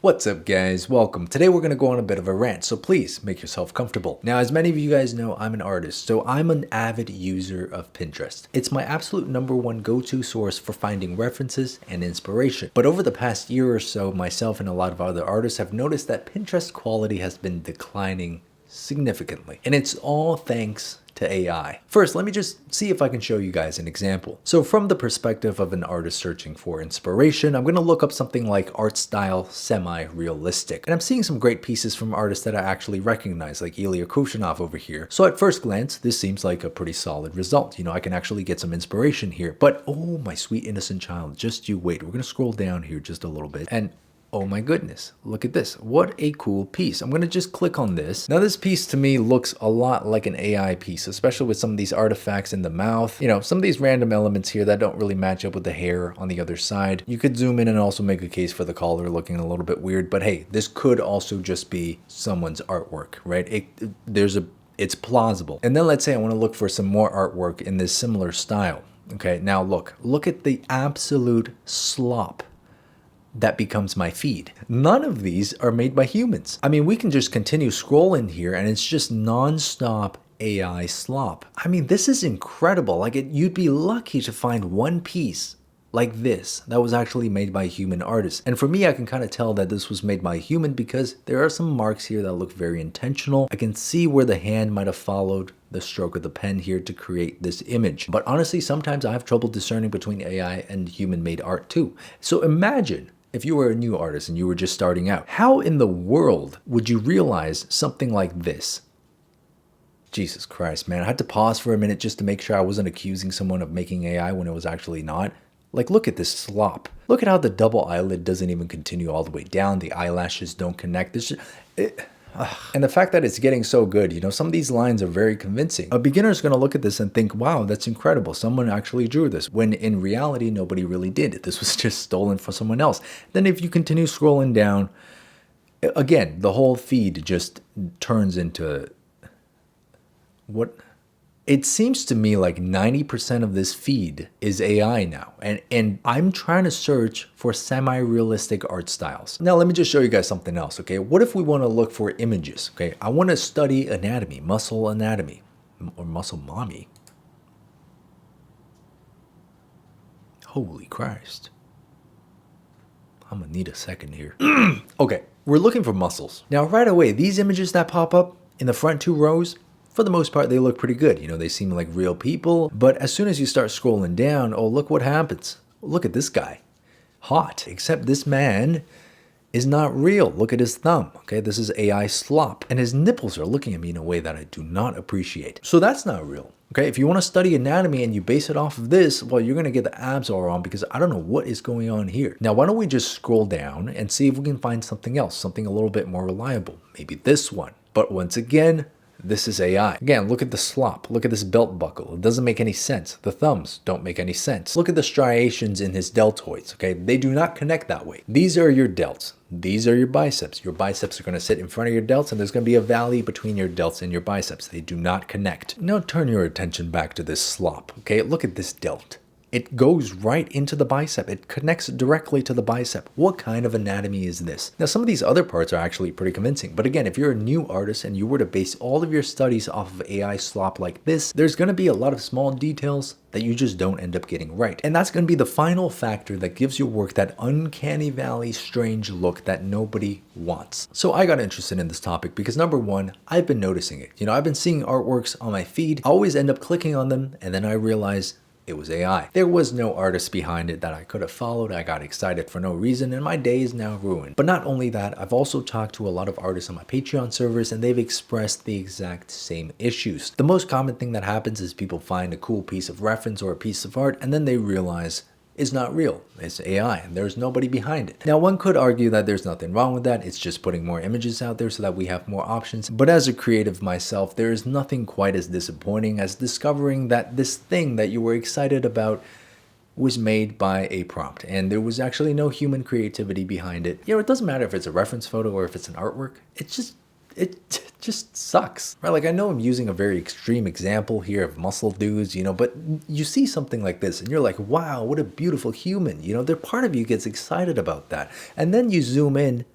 What's up guys, welcome. Today we're going to go on a bit of a rant, so please make yourself comfortable. Now as many of you guys know, I'm an artist, so I'm an avid user of Pinterest. It's my absolute #1 go-to source for finding references and inspiration. But over the past year or so, myself and a lot of other artists have noticed that Pinterest quality has been declining significantly. And it's all thanks to AI. First, let me just see if I can show you guys an example. So from the perspective of an artist searching for inspiration, I'm gonna look up something like art style semi-realistic. And I'm seeing some great pieces from artists that I actually recognize, like Ilya Krushinov over here. So at first glance, this seems like a pretty solid result. You know, I can actually get some inspiration here. But oh, my sweet innocent child, just you wait. We're gonna scroll down here just a little bit. And oh my goodness, look at this. What a cool piece. I'm gonna just click on this. Now this piece to me looks a lot like an AI piece, especially with some of these artifacts in the mouth. You know, some of these random elements here that don't really match up with the hair on the other side. You could zoom in and also make a case for the collar looking a little bit weird, but hey, this could also just be someone's artwork, right? It's plausible. And then let's say I wanna look for some more artwork in this similar style. Okay, now look at the absolute slop that becomes my feed. None of these are made by humans. I mean, we can just continue scrolling here and it's just non-stop AI slop. I mean, this is incredible. Like you'd be lucky to find one piece like this that was actually made by a human artist. And for me, I can kind of tell that this was made by a human because there are some marks here that look very intentional. I can see where the hand might have followed the stroke of the pen here to create this image. But honestly, sometimes I have trouble discerning between AI and human-made art too. So imagine if you were a new artist and you were just starting out, how in the world would you realize something like this? Jesus Christ, man. I had to pause for a minute just to make sure I wasn't accusing someone of making AI when it was actually not. Like, look at this slop. Look at how the double eyelid doesn't even continue all the way down. The eyelashes don't connect. And the fact that it's getting so good, you know, some of these lines are very convincing. A beginner is going to look at this and think, wow, that's incredible. Someone actually drew this, when in reality, nobody really did. This was just stolen from someone else. Then if you continue scrolling down, again, the whole feed just turns into what? It seems to me like 90% of this feed is AI now. And I'm trying to search for semi-realistic art styles. Now, let me just show you guys something else, okay? What if we want to look for images, okay? I want to study anatomy, muscle anatomy, or muscle mommy. Holy Christ. I'm gonna need a second here. Okay, we're looking for muscles. Now, right away, these images that pop up in the front 2 rows, for the most part, they look pretty good. You know, they seem like real people. But as soon as you start scrolling down, oh, look what happens. Look at this guy. Hot. Except this man is not real. Look at his thumb. Okay, this is AI slop. And his nipples are looking at me in a way that I do not appreciate. So that's not real. Okay, if you want to study anatomy and you base it off of this, well, you're going to get the abs all wrong because I don't know what is going on here. Now, why don't we just scroll down and see if we can find something else, something a little bit more reliable. Maybe this one. But once again, this is AI. Again, look at the slop. Look at this belt buckle. It doesn't make any sense. The thumbs don't make any sense. Look at the striations in his deltoids, okay? They do not connect that way. These are your delts. These are your biceps. Your biceps are going to sit in front of your delts, and there's going to be a valley between your delts and your biceps. They do not connect. Now turn your attention back to this slop, okay? Look at this delt. It goes right into the bicep. It connects directly to the bicep. What kind of anatomy is this? Now, some of these other parts are actually pretty convincing. But again, if you're a new artist and you were to base all of your studies off of AI slop like this, there's going to be a lot of small details that you just don't end up getting right. And that's going to be the final factor that gives your work that uncanny valley strange look that nobody wants. So I got interested in this topic because #1, I've been noticing it. You know, I've been seeing artworks on my feed. I always end up clicking on them and then I realize it was AI. There was no artist behind it that I could have followed. I got excited for no reason and my day is now ruined. But not only that, I've also talked to a lot of artists on my Patreon servers and they've expressed the exact same issues. The most common thing that happens is people find a cool piece of reference or a piece of art and then they realize it's not real. It's AI and there's nobody behind it. Now, one could argue that there's nothing wrong with that. It's just putting more images out there so that we have more options. But as a creative myself, there is nothing quite as disappointing as discovering that this thing that you were excited about was made by a prompt and there was actually no human creativity behind it. You know, it doesn't matter if it's a reference photo or if it's an artwork. It just sucks, right? Like, I know I'm using a very extreme example here of muscle dudes, you know, but you see something like this and you're like, wow, what a beautiful human. You know, part of you gets excited about that. And then you zoom in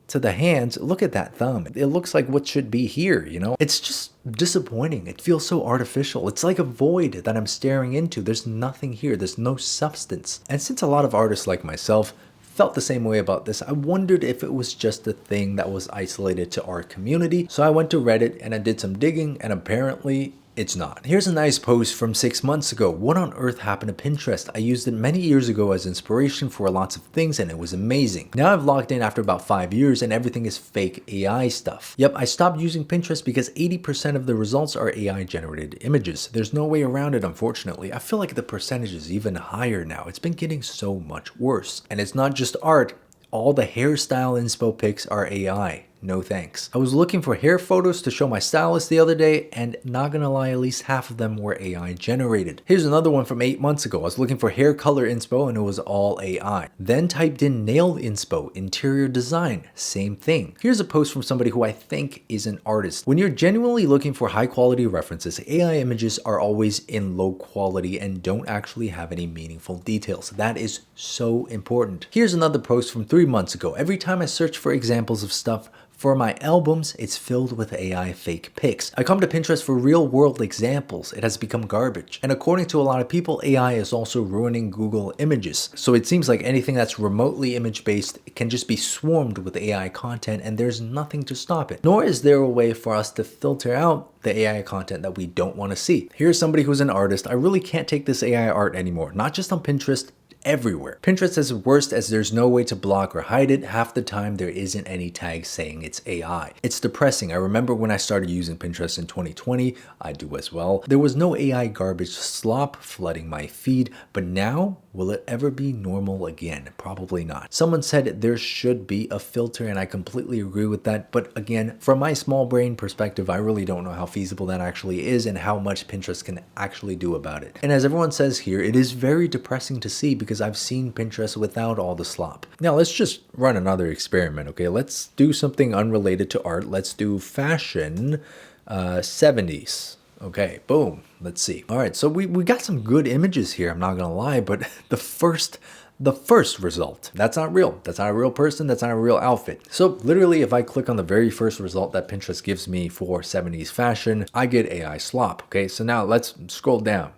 to the hands, look at that thumb. It looks like what should be here, you know? It's just disappointing. It feels so artificial. It's like a void that I'm staring into. There's nothing here. There's no substance. And since a lot of artists like myself felt the same way about this, I wondered if it was just a thing that was isolated to our community. So I went to Reddit and I did some digging, and apparently it's not. Here's a nice post from 6 months ago. What on earth happened to Pinterest? I used it many years ago as inspiration for lots of things and it was amazing. Now I've logged in after about 5 years and everything is fake AI stuff. Yep, I stopped using Pinterest because 80% of the results are AI generated images. There's no way around it, unfortunately. I feel like the percentage is even higher now. It's been getting so much worse. And it's not just art. All the hairstyle inspo pics are AI. No thanks. I was looking for hair photos to show my stylist the other day, and not gonna lie, at least half of them were AI generated. Here's another one from 8 months ago. I was looking for hair color inspo and it was all AI. Then typed in nail inspo, interior design, same thing. Here's a post from somebody who I think is an artist. When you're genuinely looking for high quality references, AI images are always in low quality and don't actually have any meaningful details. That is so important. Here's another post from 3 months ago. Every time I search for examples of stuff for my albums, it's filled with AI fake pics. I come to Pinterest for real world examples. It has become garbage. And according to a lot of people, AI is also ruining Google images. So it seems like anything that's remotely image based can just be swarmed with AI content and there's nothing to stop it. Nor is there a way for us to filter out the AI content that we don't want to see. Here's somebody who's an artist. I really can't take this AI art anymore. Not just on Pinterest, everywhere. Pinterest is worst as there's no way to block or hide it. Half the time there isn't any tag saying it's AI. It's depressing. I remember when I started using Pinterest in 2020, I do as well. There was no AI garbage slop flooding my feed, but now will it ever be normal again? Probably not. Someone said there should be a filter and I completely agree with that. But again, from my small brain perspective, I really don't know how feasible that actually is and how much Pinterest can actually do about it. And as everyone says here, it is very depressing to see because I've seen Pinterest without all the slop. Now let's just run another experiment, okay? Let's do something unrelated to art. Let's do fashion 70s. Okay, boom. Let's see. All right, so we got some good images here, I'm not gonna lie, but the first result, that's not real. That's not a real person. That's not a real outfit. So literally, if I click on the very first result that Pinterest gives me for 70s fashion, I get AI slop. Okay, so now let's scroll down.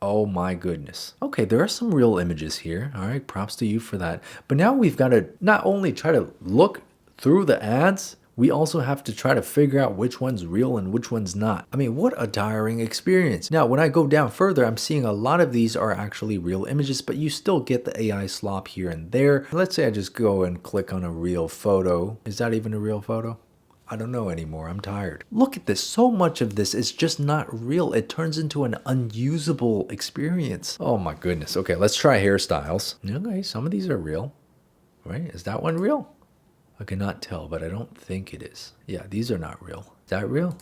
Oh my goodness. Okay, there are some real images here. All right, props to you for that. But now we've got to not only try to look through the ads, we also have to try to figure out which one's real and which one's not. I mean, what a tiring experience. Now, when I go down further, I'm seeing a lot of these are actually real images, but you still get the AI slop here and there. Let's say I just go and click on a real photo. Is that even a real photo? I don't know anymore. I'm tired. Look at this. So much of this is just not real. It turns into an unusable experience. Oh my goodness. Okay, let's try hairstyles. Okay, some of these are real, right? Is that one real? I cannot tell, but I don't think it is. Yeah, these are not real. Is that real?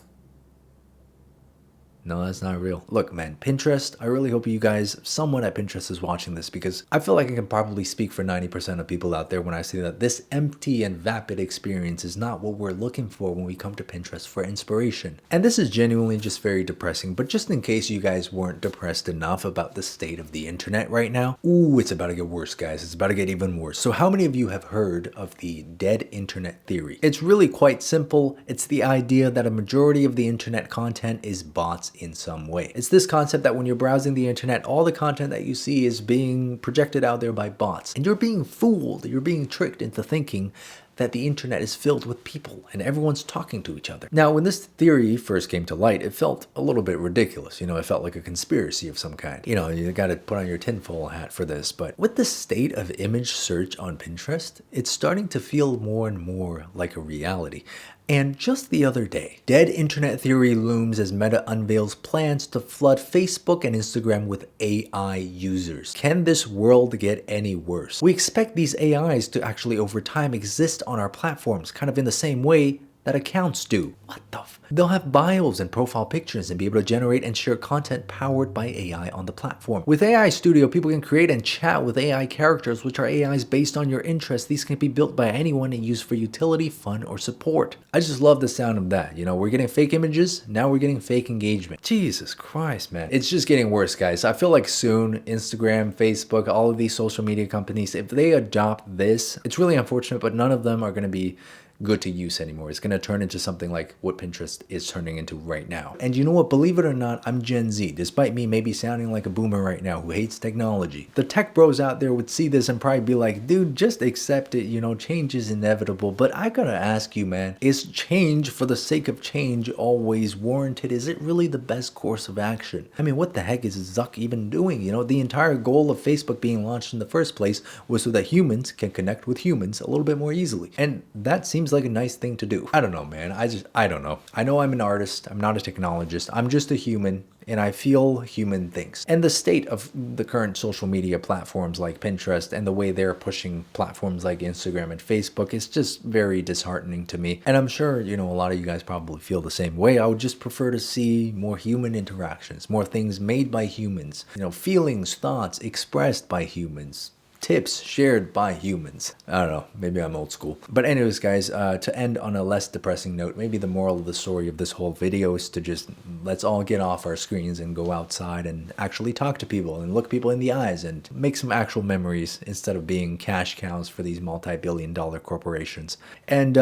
No, that's not real. Look, man, Pinterest, I really hope you guys, someone at Pinterest is watching this because I feel like I can probably speak for 90% of people out there when I say that this empty and vapid experience is not what we're looking for when we come to Pinterest for inspiration. And this is genuinely just very depressing, but just in case you guys weren't depressed enough about the state of the internet right now, ooh, it's about to get worse, guys. It's about to get even worse. So how many of you have heard of the dead internet theory? It's really quite simple. It's the idea that a majority of the internet content is bots in some way. It's this concept that when you're browsing the internet, all the content that you see is being projected out there by bots. And you're being fooled, you're being tricked into thinking that the internet is filled with people and everyone's talking to each other. Now, when this theory first came to light, it felt a little bit ridiculous. You know, it felt like a conspiracy of some kind. You know, you gotta put on your tinfoil hat for this. But with the state of image search on Pinterest, it's starting to feel more and more like a reality. And just the other day, dead internet theory looms as Meta unveils plans to flood Facebook and Instagram with AI users. Can this world get any worse? We expect these AIs to actually over time exist on our platforms, kind of in the same way that accounts do. What the They'll have bios and profile pictures and be able to generate and share content powered by AI on the platform. With AI Studio, people can create and chat with AI characters, which are AIs based on your interests. These can be built by anyone and used for utility, fun, or support. I just love the sound of that. You know, we're getting fake images, now we're getting fake engagement. Jesus Christ, man. It's just getting worse, guys. I feel like soon Instagram, Facebook, all of these social media companies, if they adopt this, it's really unfortunate, but none of them are going to be good to use anymore. It's going to turn into something like what Pinterest is turning into right now. And you know what? Believe it or not, I'm Gen Z, despite me maybe sounding like a boomer right now who hates technology. The tech bros out there would see this and probably be like, dude, just accept it. You know, change is inevitable. But I gotta ask you, man, is change for the sake of change always warranted? Is it really the best course of action? I mean, what the heck is Zuck even doing? You know, the entire goal of Facebook being launched in the first place was so that humans can connect with humans a little bit more easily. And that seems like a nice thing to do. I don't know, man. I don't know. I know I'm an artist. I'm not a technologist. I'm just a human, and I feel human things. And the state of the current social media platforms like Pinterest and the way they're pushing platforms like Instagram and Facebook is just very disheartening to me. And I'm sure, you know, a lot of you guys probably feel the same way. I would just prefer to see more human interactions, more things made by humans, you know, feelings, thoughts expressed by humans, tips shared by humans. I don't know, maybe I'm old school. But anyways, guys, to end on a less depressing note, maybe the moral of the story of this whole video is to just let's all get off our screens and go outside and actually talk to people and look people in the eyes and make some actual memories instead of being cash cows for these multi-billion-dollar corporations. And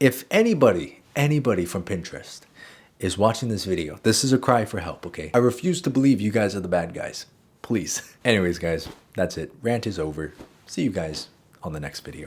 if anybody from Pinterest is watching this video, this is a cry for help, okay? I refuse to believe you guys are the bad guys. Please. Anyways, guys, that's it. Rant is over. See you guys on the next video.